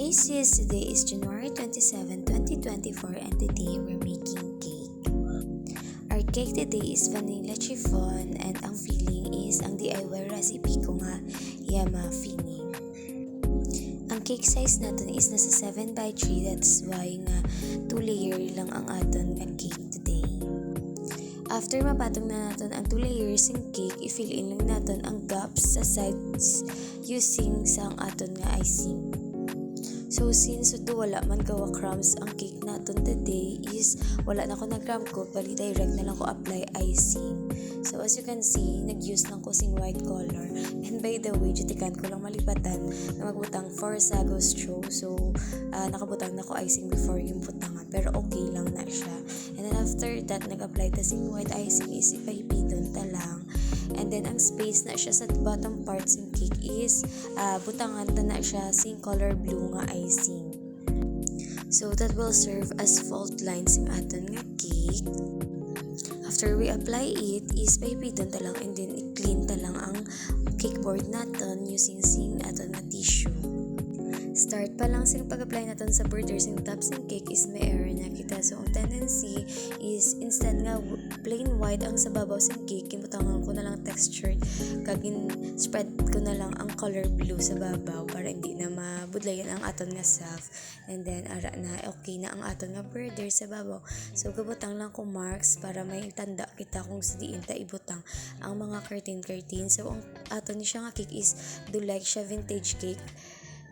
sis, today is January 27, 2024 and today we're making cake. Our cake today is vanilla chiffon and ang filling is ang DIY recipe ko nga muffin. Ang cake size natin is nasa 7x3, that's why nga 2 layer lang ang aton nga cake today. After mapatong na natin ang 2 layers ng cake, i-fill in lang natin ang gaps sa sides using sa ang aton nga icing. So since ito wala man gawa crumbs ang cake natin today is wala na ko na crumb ko, bali direct na lang ko apply icing. So as you can see, nag-use lang ko sing white color. And by the way, jutikan ko lang malipatan na magbutang 4 sago straw. So nakabutang na ko icing before yung butangan, pero okay lang na siya. And then after that, nag-apply ta sing white icing is ipahipidon ta lang. And then ang space na siya sa bottom parts ng cake is butangan ta na siya sing color blue nga icing. So that will serve as fault lines ng aton nga cake. After we apply it is pahipidon ta lang and then i-clean ta lang ang cake board natin using sing aton nga tissue. Start pa lang sing pag-apply natin sa border sing tops ng cake is may error na kita. So ang tendency is instead nga plain white ang sa babaw sing cake, kimutangan ko na lang textured kagin spread ko na lang ang color blue sa babaw para hindi na mabudlayan ang aton nga self. And then ara na okay na ang aton nga border sa babaw. So gabutang lang ko marks para may tanda kita kung sa diin ta ibutang ang mga curtain. So ang aton ni siya nga cake is do like siya vintage cake.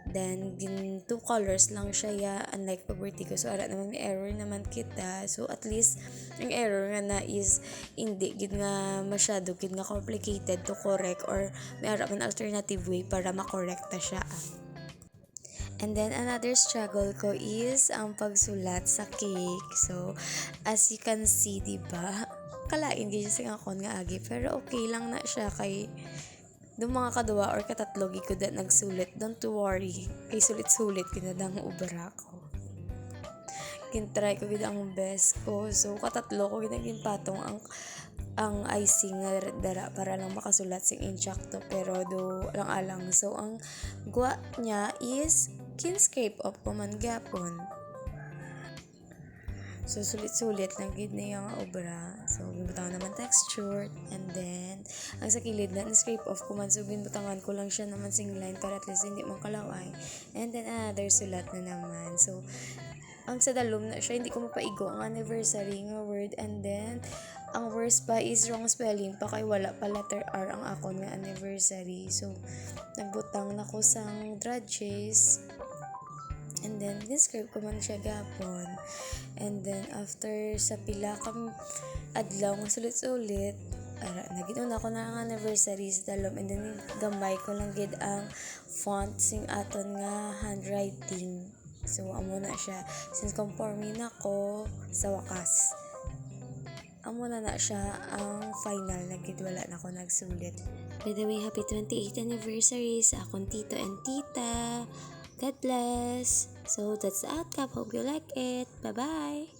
Then, 2 colors lang siya unlike pag-birthday ko. So, ara naman may error naman kita. So, at least, ang error nga na is hindi gid nga masyado gid nga complicated to correct or may ara man alternative way para makorek ta siya. And then, another struggle ko is ang pagsulat sa cake. So, as you can see, diba? Kalain gid siya akon nga agi. Pero okay lang na siya kay doon mga kadua or katatlo ko da nagsulit. Don't worry, kay sulit-sulit kinadang ubra ko. Kintry ko gid ang best ko. So katatlo ko ginagin patong ang icing nga dara para lang makasulat sing insakto, pero do alang-alang. So ang gwa niya is kin-scrape off ko man gapon. So, sulit-sulit lang gid na yung obra. So, ginbutangan naman texture. And then, ang sa kilid na, scrape off ko man. So, ginbutangan ko lang siya naman sing line para at least hindi man kalaway. And then, another sulat na naman. So, ang sa dalom na siya, hindi ko mapaigo ang anniversary nga word. And then, ang worst pa is wrong spelling pa kay wala pa letter R ang akon nga anniversary. So, nagbutang na ko sang drudges. And then, describe ko man siya gapon. And then, after sa pila kami adlaw nga sulit-sulit, nagituna ko na ang anniversary sa dalom. And then, gambay ko lang gid ang font sing aton nga handwriting. So, amo na siya. Since conforming na ko sa wakas, amo na siya ang final na gid, wala na ko nagsulit. By the way, happy 28th anniversary sa akong tito and tita. God bless. So that's the outcome. Hope you like it. Bye-bye.